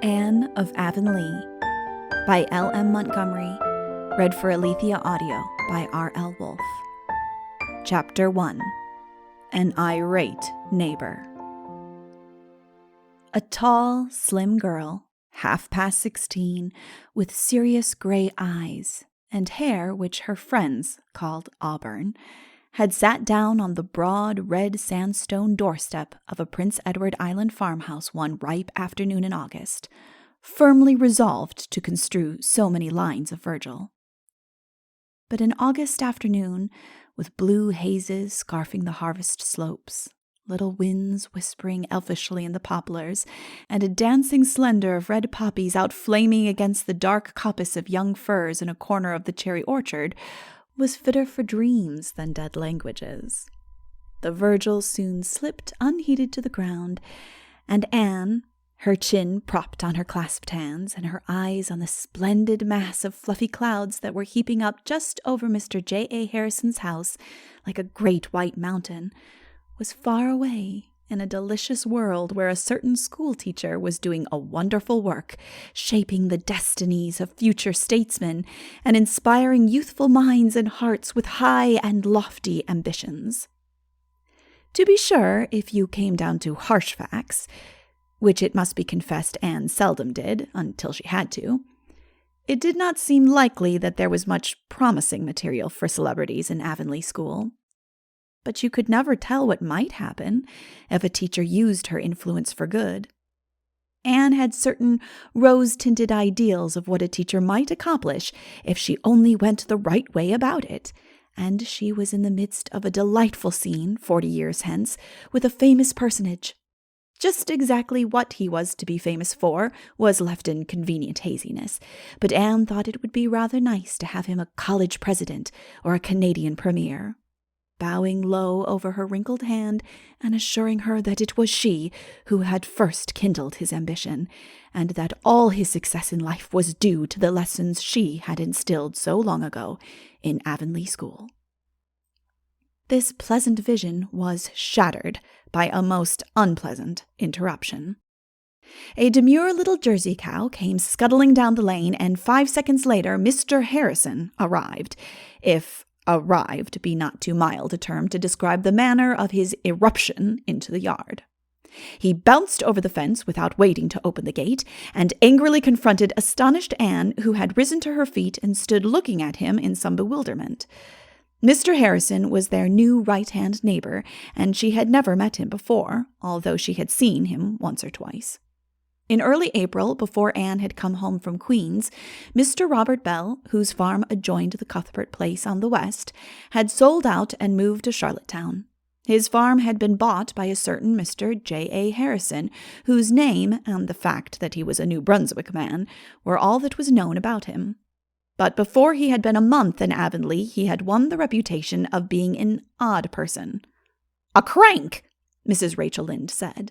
Anne of Avonlea by L.M. Montgomery, read for Alitheia Audio by R.L. Wolfe. Chapter 1. An Irate Neighbor. A tall, slim girl, half past 16, with serious gray eyes and hair which her friends called auburn, had sat down on the broad red sandstone doorstep of a Prince Edward Island farmhouse one ripe afternoon in August, firmly resolved to construe so many lines of Virgil. But an August afternoon, with blue hazes scarfing the harvest slopes, little winds whispering elfishly in the poplars, and a dancing slender of red poppies outflaming against the dark coppice of young firs in a corner of the cherry orchard, was fitter for dreams than dead languages. The Virgil soon slipped unheeded to the ground, and Anne, her chin propped on her clasped hands and her eyes on the splendid mass of fluffy clouds that were heaping up just over Mr. J.A. Harrison's house like a great white mountain, was far away in a delicious world where a certain school-teacher was doing a wonderful work, shaping the destinies of future statesmen and inspiring youthful minds and hearts with high and lofty ambitions. To be sure, if you came down to harsh facts, which it must be confessed Anne seldom did until she had to, it did not seem likely that there was much promising material for celebrities in Avonlea School. But you could never tell what might happen if a teacher used her influence for good. Anne had certain rose-tinted ideals of what a teacher might accomplish if she only went the right way about it, and she was in the midst of a delightful scene 40 years hence with a famous personage. Just exactly what he was to be famous for was left in convenient haziness, but Anne thought it would be rather nice to have him a college president or a Canadian premier. Bowing low over her wrinkled hand and assuring her that it was she who had first kindled his ambition, and that all his success in life was due to the lessons she had instilled so long ago in Avonlea School. This pleasant vision was shattered by a most unpleasant interruption. A demure little Jersey cow came scuttling down the lane, and 5 seconds later Mr. Harrison arrived, if arrived be not too mild a term to describe the manner of his irruption into the yard. He bounced over the fence without waiting to open the gate, and angrily confronted astonished Anne, who had risen to her feet and stood looking at him in some bewilderment. Mr. Harrison was their new right-hand neighbor, and she had never met him before, although she had seen him once or twice. In early April, before Anne had come home from Queens, Mr. Robert Bell, whose farm adjoined the Cuthbert place on the west, had sold out and moved to Charlottetown. His farm had been bought by a certain Mr. J.A. Harrison, whose name and the fact that he was a New Brunswick man were all that was known about him. But before he had been a month in Avonlea, he had won the reputation of being an odd person. "A crank," Mrs. Rachel Lynde said.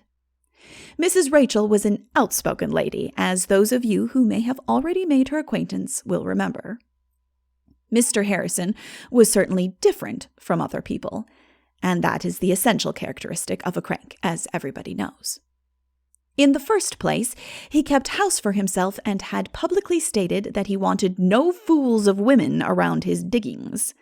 Mrs. Rachel was an outspoken lady, as those of you who may have already made her acquaintance will remember. Mr. Harrison was certainly different from other people, and that is the essential characteristic of a crank, as everybody knows. In the first place, he kept house for himself and had publicly stated that he wanted no fools of women around his diggings.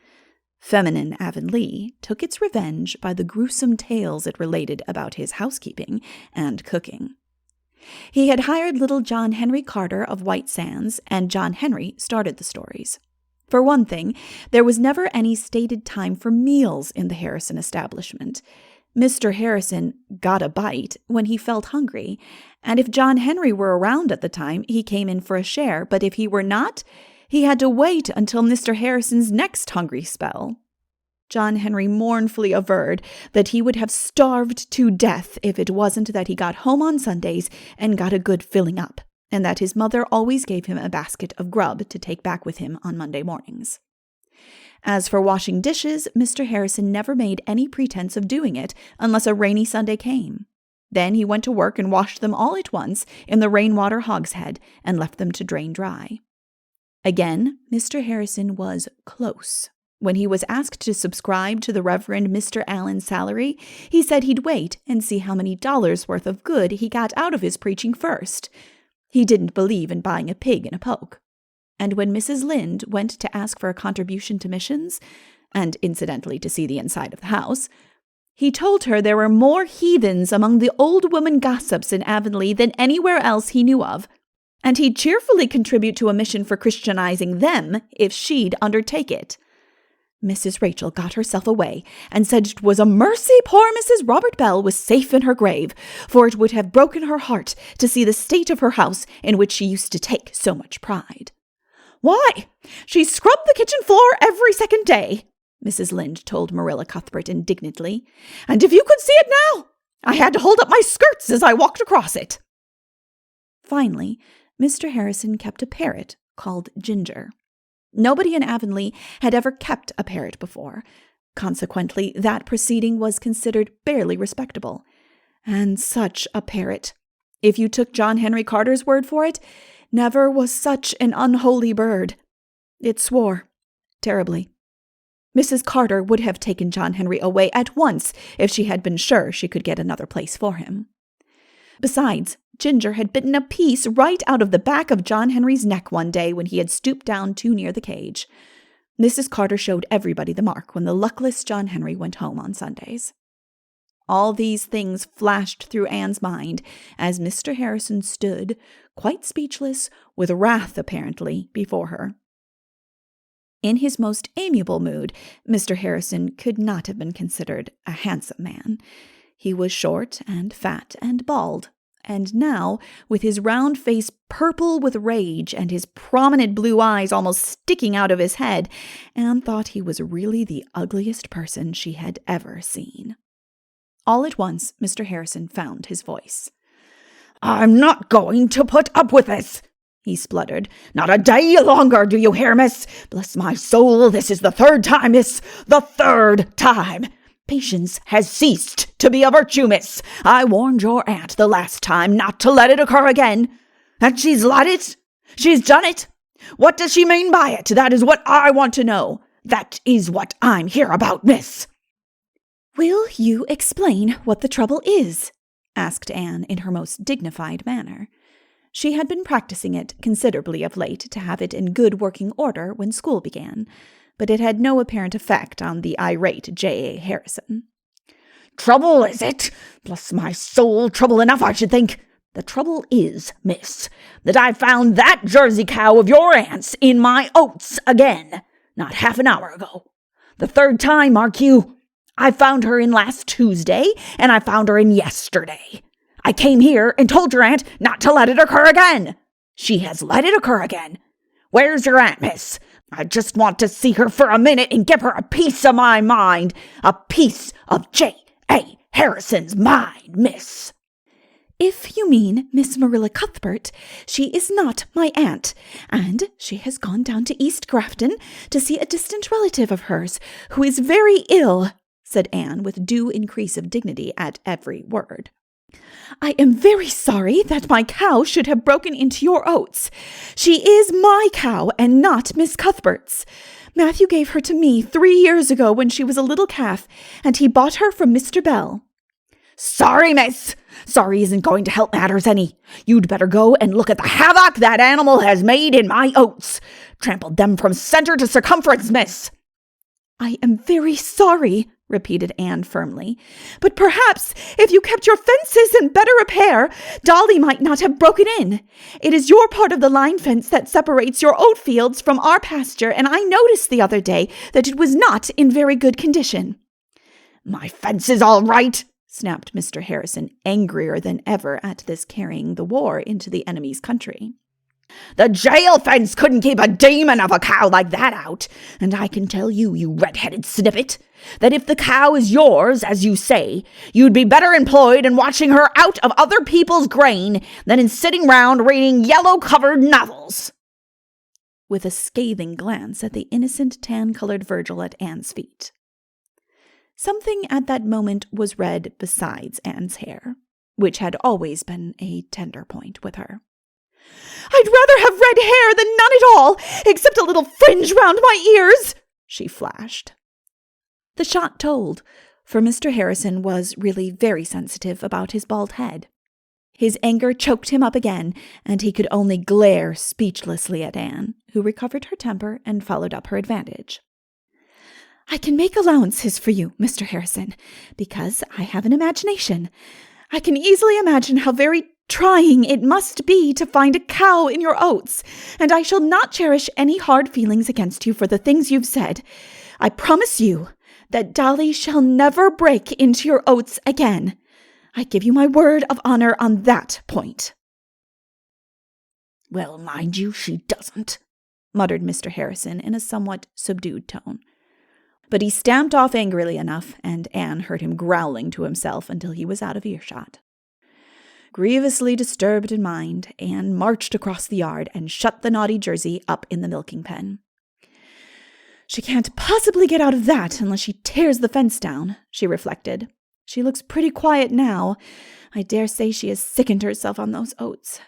Feminine Avonlea took its revenge by the gruesome tales it related about his housekeeping and cooking. He had hired little John Henry Carter of White Sands, and John Henry started the stories. For one thing, there was never any stated time for meals in the Harrison establishment. Mr. Harrison got a bite when he felt hungry, and if John Henry were around at the time, he came in for a share, but if he were not, he had to wait until Mr. Harrison's next hungry spell. John Henry mournfully averred that he would have starved to death if it wasn't that he got home on Sundays and got a good filling up, and that his mother always gave him a basket of grub to take back with him on Monday mornings. As for washing dishes, Mr. Harrison never made any pretense of doing it unless a rainy Sunday came. Then he went to work and washed them all at once in the rainwater hogshead and left them to drain dry. Again, Mr. Harrison was close. When he was asked to subscribe to the Reverend Mr. Allen's salary, he said he'd wait and see how many dollars' worth of good he got out of his preaching first. He didn't believe in buying a pig in a poke. And when Mrs. Lynde went to ask for a contribution to missions, and incidentally to see the inside of the house, he told her there were more heathens among the old woman gossips in Avonlea than anywhere else he knew of, and he'd cheerfully contribute to a mission for Christianizing them if she'd undertake it. Mrs. Rachel got herself away and said it was a mercy poor Mrs. Robert Bell was safe in her grave, for it would have broken her heart to see the state of her house in which she used to take so much pride. "Why, she scrubbed the kitchen floor every second day," Mrs. Lynde told Marilla Cuthbert indignantly, "and if you could see it now, I had to hold up my skirts as I walked across it." Finally, Mr. Harrison kept a parrot called Ginger. Nobody in Avonlea had ever kept a parrot before. Consequently, that proceeding was considered barely respectable. And such a parrot! If you took John Henry Carter's word for it, never was such an unholy bird. It swore terribly. Mrs. Carter would have taken John Henry away at once if she had been sure she could get another place for him. Besides, Ginger had bitten a piece right out of the back of John Henry's neck one day when he had stooped down too near the cage. Mrs. Carter showed everybody the mark when the luckless John Henry went home on Sundays. All these things flashed through Anne's mind as Mr. Harrison stood, quite speechless, with wrath apparently, before her. In his most amiable mood, Mr. Harrison could not have been considered a handsome man. He was short and fat and bald, and now, with his round face purple with rage and his prominent blue eyes almost sticking out of his head, Anne thought he was really the ugliest person she had ever seen. All at once, Mr. Harrison found his voice. "I'm not going to put up with this," he spluttered. "Not a day longer, do you hear, miss? Bless my soul, this is the third time, miss. The third time. Patience has ceased to be a virtue, miss. I warned your aunt the last time not to let it occur again. And she's let it. She's done it. What does she mean by it? That is what I want to know. That is what I'm here about, miss." "Will you explain what the trouble is?" asked Anne in her most dignified manner. She had been practicing it considerably of late to have it in good working order when school began, but it had no apparent effect on the irate J.A. Harrison. "Trouble, is it? Bless my soul, trouble enough, I should think. The trouble is, miss, that I found that Jersey cow of your aunt's in my oats again, not half an hour ago. The third time, mark you. I found her in last Tuesday, and I found her in yesterday. I came here and told your aunt not to let it occur again. She has let it occur again. Where's your aunt, miss? I just want to see her for a minute and give her a piece of my mind, a piece of J.A. Harrison's mind, miss." "If you mean Miss Marilla Cuthbert, she is not my aunt, and she has gone down to East Grafton to see a distant relative of hers who is very ill," said Anne with due increase of dignity at every word. "I am very sorry that my cow should have broken into your oats. She is my cow and not Miss Cuthbert's. Matthew gave her to me 3 years ago when she was a little calf, and he bought her from Mr. Bell." "Sorry, miss. Sorry isn't going to help matters any. You'd better go and look at the havoc that animal has made in my oats. Trampled them from center to circumference, miss." "I am very sorry," repeated Anne firmly. "But perhaps if you kept your fences in better repair, Dolly might not have broken in. It is your part of the line fence that separates your oat fields from our pasture, and I noticed the other day that it was not in very good condition." "My fence is all right," snapped Mr. Harrison, angrier than ever at this carrying the war into the enemy's country. "The jail fence couldn't keep a demon of a cow like that out, and I can tell you, you red-headed snippet, that if the cow is yours, as you say, you'd be better employed in watching her out of other people's grain than in sitting round reading yellow-covered novels." With a scathing glance at the innocent tan-colored Virgil at Anne's feet. Something at that moment was red besides Anne's hair, which had always been a tender point with her. "I'd rather have red hair than none at all, except a little fringe round my ears," she flashed. The shot told, for Mr. Harrison was really very sensitive about his bald head. His anger choked him up again, and he could only glare speechlessly at Anne, who recovered her temper and followed up her advantage. I can make allowances for you, Mr. Harrison, because I have an imagination. I can easily imagine how very trying it must be to find a cow in your oats, and I shall not cherish any hard feelings against you for the things you've said. I promise you that Dolly shall never break into your oats again. I give you my word of honor on that point. Well, mind you, she doesn't, muttered Mr. Harrison in a somewhat subdued tone. But he stamped off angrily enough, and Anne heard him growling to himself until he was out of earshot. Grievously disturbed in mind, Anne marched across the yard and shut the naughty Jersey up in the milking pen. She can't possibly get out of that unless she tears the fence down, she reflected. She looks pretty quiet now. I dare say she has sickened herself on those oats.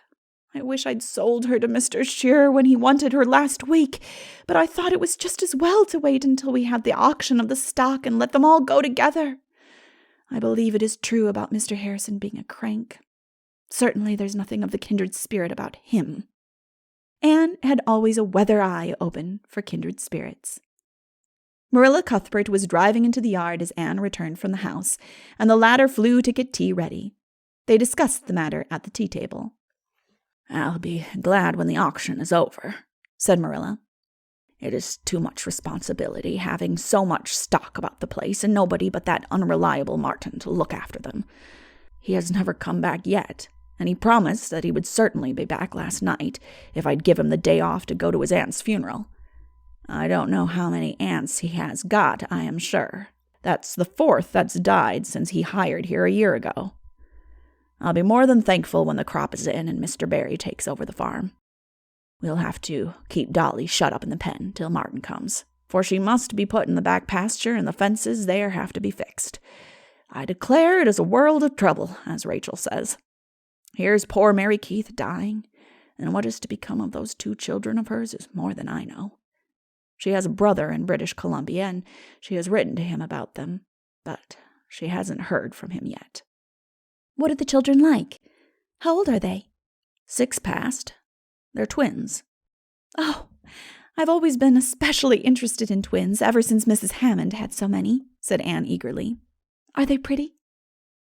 I wish I'd sold her to Mr. Shearer when he wanted her last week, but I thought it was just as well to wait until we had the auction of the stock and let them all go together. I believe it is true about Mr. Harrison being a crank. Certainly there's nothing of the kindred spirit about him. Anne had always a weather eye open for kindred spirits. Marilla Cuthbert was driving into the yard as Anne returned from the house, and the latter flew to get tea ready. They discussed the matter at the tea table. I'll be glad when the auction is over, said Marilla. It is too much responsibility having so much stock about the place and nobody but that unreliable Martin to look after them. He has never come back yet, and he promised that he would certainly be back last night if I'd give him the day off to go to his aunt's funeral. I don't know how many aunts he has got, I am sure. That's the fourth that's died since he hired here a year ago. I'll be more than thankful when the crop is in and Mr. Barry takes over the farm. We'll have to keep Dolly shut up in the pen till Martin comes, for she must be put in the back pasture and the fences there have to be fixed. I declare it is a world of trouble, as Rachel says. Here's poor Mary Keith dying, and what is to become of those 2 children of hers is more than I know. She has a brother in British Columbia, and she has written to him about them, but she hasn't heard from him yet. What are the children like? How old are they? 6 past. They're twins. Oh, I've always been especially interested in twins ever since Mrs. Hammond had so many, said Anne eagerly. Are they pretty?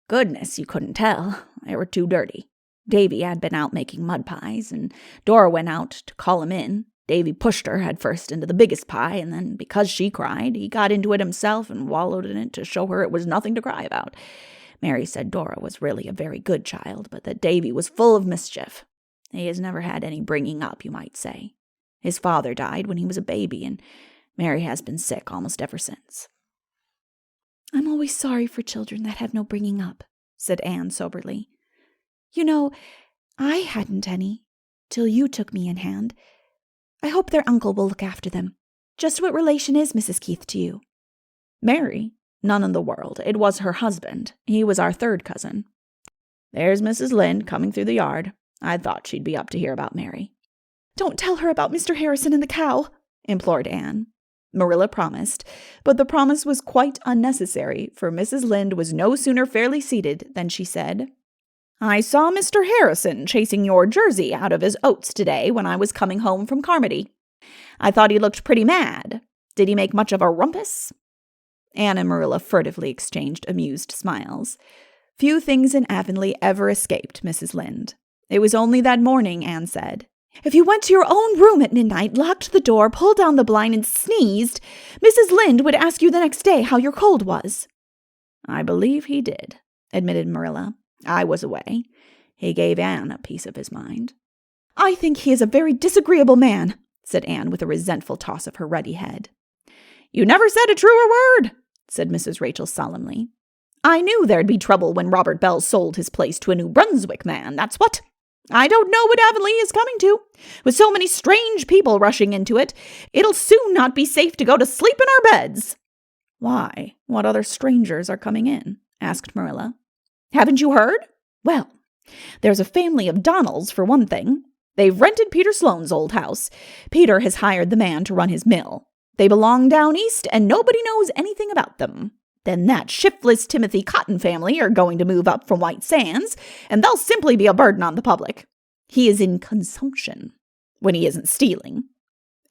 Goodness, you couldn't tell. They were too dirty. Davy had been out making mud pies, and Dora went out to call him in. Davy pushed her head first into the biggest pie, and then, because she cried, he got into it himself and wallowed in it to show her it was nothing to cry about. Mary said Dora was really a very good child, but that Davy was full of mischief. He has never had any bringing up, you might say. His father died when he was a baby, and Mary has been sick almost ever since. I'm always sorry for children that have no bringing up, said Anne soberly. You know, I hadn't any, till you took me in hand. I hope their uncle will look after them. Just what relation is Mrs. Keith to you? Mary? None in the world. It was her husband. He was our 3rd cousin. There's Mrs. Lynde coming through the yard. I thought she'd be up to hear about Mary. Don't tell her about Mr. Harrison and the cow, implored Anne. Marilla promised, but the promise was quite unnecessary, for Mrs. Lynde was no sooner fairly seated than she said, I saw Mr. Harrison chasing your Jersey out of his oats today when I was coming home from Carmody. I thought he looked pretty mad. Did he make much of a rumpus? Anne and Marilla furtively exchanged amused smiles. Few things in Avonlea ever escaped Mrs. Lynde. It was only that morning, Anne said. If you went to your own room at midnight, locked the door, pulled down the blind, and sneezed, Mrs. Lynde would ask you the next day how your cold was. I believe he did, admitted Marilla. I was away. He gave Anne a piece of his mind. I think he is a very disagreeable man, said Anne with a resentful toss of her ruddy head. You never said a truer word, said Mrs. Rachel solemnly. I knew there'd be trouble when Robert Bell sold his place to a New Brunswick man, that's what. I don't know what Avonlea is coming to. With so many strange people rushing into it, it'll soon not be safe to go to sleep in our beds. Why? What other strangers are coming in? Asked Marilla. Haven't you heard? Well, there's a family of Donnells, for one thing. They've rented Peter Sloane's old house. Peter has hired the man to run his mill. They belong down east, and nobody knows anything about them. Then that shiftless Timothy Cotton family are going to move up from White Sands, and they'll simply be a burden on the public. He is in consumption when he isn't stealing.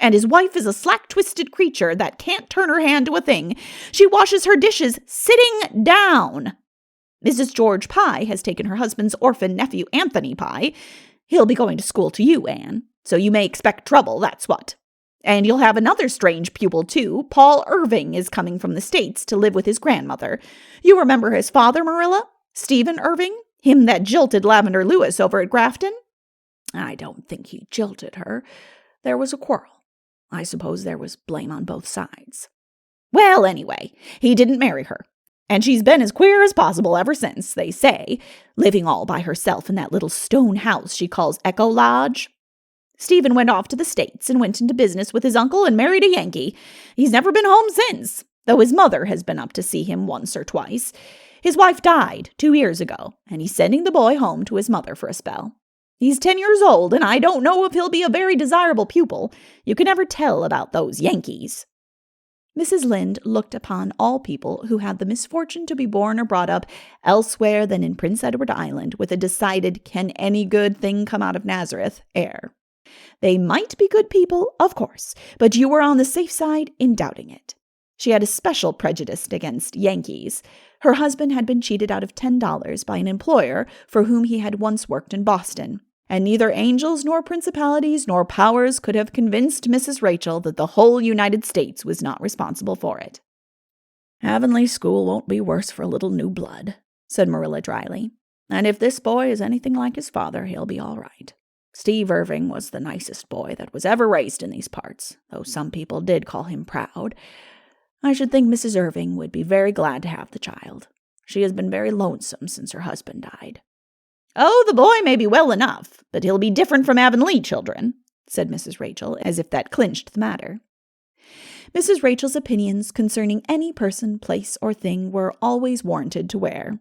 And his wife is a slack-twisted creature that can't turn her hand to a thing. She washes her dishes sitting down. Mrs. George Pye has taken her husband's orphan nephew, Anthony Pye. He'll be going to school to you, Anne, so you may expect trouble, that's what. And you'll have another strange pupil, too. Paul Irving is coming from the States to live with his grandmother. You remember his father, Marilla? Stephen Irving? Him that jilted Lavender Lewis over at Grafton? I don't think he jilted her. There was a quarrel. I suppose there was blame on both sides. Well, anyway, he didn't marry her. And she's been as queer as possible ever since, they say, living all by herself in that little stone house she calls Echo Lodge. Stephen went off to the States and went into business with his uncle and married a Yankee. He's never been home since, though his mother has been up to see him once or twice. His wife died 2 years ago, and he's sending the boy home to his mother for a spell. He's 10 years old, and I don't know if he'll be a very desirable pupil. You can never tell about those Yankees. Mrs. Lynde looked upon all people who had the misfortune to be born or brought up elsewhere than in Prince Edward Island with a decided can any good thing come out of Nazareth air. They might be good people, of course, but you were on the safe side in doubting it. She had a special prejudice against Yankees. Her husband had been cheated out of $10 by an employer for whom he had once worked in Boston, and neither angels nor principalities nor powers could have convinced Mrs. Rachel that the whole United States was not responsible for it. Avonlea School won't be worse for a little new blood, said Marilla dryly. And if this boy is anything like his father, he'll be all right. Steve Irving was the nicest boy that was ever raised in these parts, though some people did call him proud. I should think Mrs. Irving would be very glad to have the child. She has been very lonesome since her husband died. Oh, the boy may be well enough, but he'll be different from Avonlea children, said Mrs. Rachel, as if that clinched the matter. Mrs. Rachel's opinions concerning any person, place, or thing were always warranted to wear.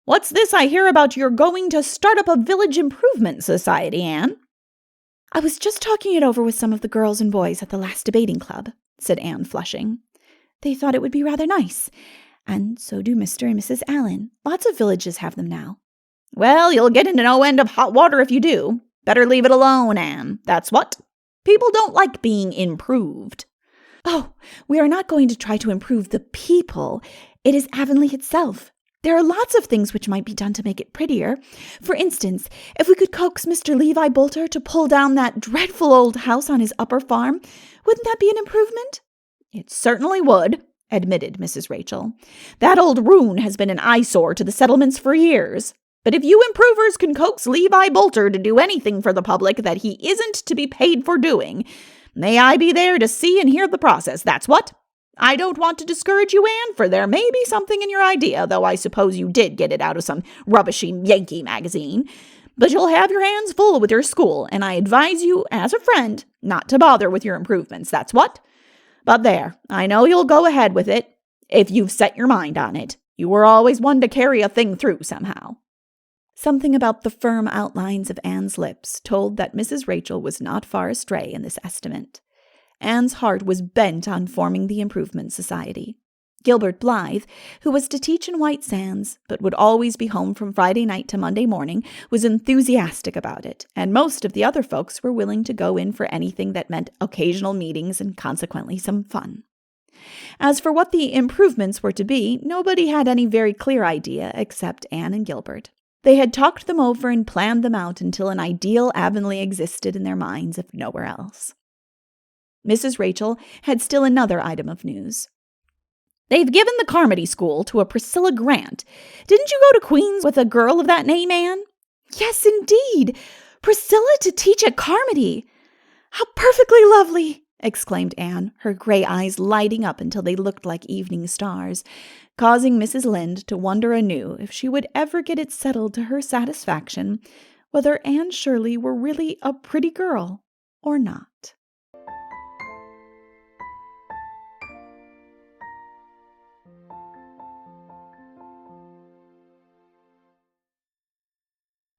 What's this I hear about your going to start up a village improvement society, Anne? I was just talking it over with some of the girls and boys at the last debating club, said Anne, flushing. They thought it would be rather nice, and so do Mr. and Mrs. Allen. Lots of villages have them now. Well, you'll get into no end of hot water if you do. Better leave it alone, Anne. That's what. People don't like being improved. Oh, we are not going to try to improve the people. It is Avonlea itself. There are lots of things which might be done to make it prettier. For instance, if we could coax Mr. Levi Bolter to pull down that dreadful old house on his upper farm, wouldn't that be an improvement? It certainly would, admitted Mrs. Rachel. That old ruin has been an eyesore to the settlements for years. But if you improvers can coax Levi Bolter to do anything for the public that he isn't to be paid for doing, may I be there to see and hear the process, that's what. I don't want to discourage you, Anne, for there may be something in your idea, though I suppose you did get it out of some rubbishy Yankee magazine. But you'll have your hands full with your school, and I advise you, as a friend, not to bother with your improvements, that's what. But there, I know you'll go ahead with it, if you've set your mind on it. You were always one to carry a thing through somehow. Something about the firm outlines of Anne's lips told that Mrs. Rachel was not far astray in this estimate. Anne's heart was bent on forming the Improvement Society. Gilbert Blythe, who was to teach in White Sands, but would always be home from Friday night to Monday morning, was enthusiastic about it, and most of the other folks were willing to go in for anything that meant occasional meetings and consequently some fun. As for what the improvements were to be, nobody had any very clear idea except Anne and Gilbert. They had talked them over and planned them out until an ideal Avonlea existed in their minds, if nowhere else. Mrs. Rachel had still another item of news. They've given the Carmody School to a Priscilla Grant. Didn't you go to Queen's with a girl of that name, Anne? Yes, indeed. Priscilla to teach at Carmody. How perfectly lovely, exclaimed Anne, her gray eyes lighting up until they looked like evening stars, causing Mrs. Lynde to wonder anew if she would ever get it settled to her satisfaction whether Anne Shirley were really a pretty girl or not.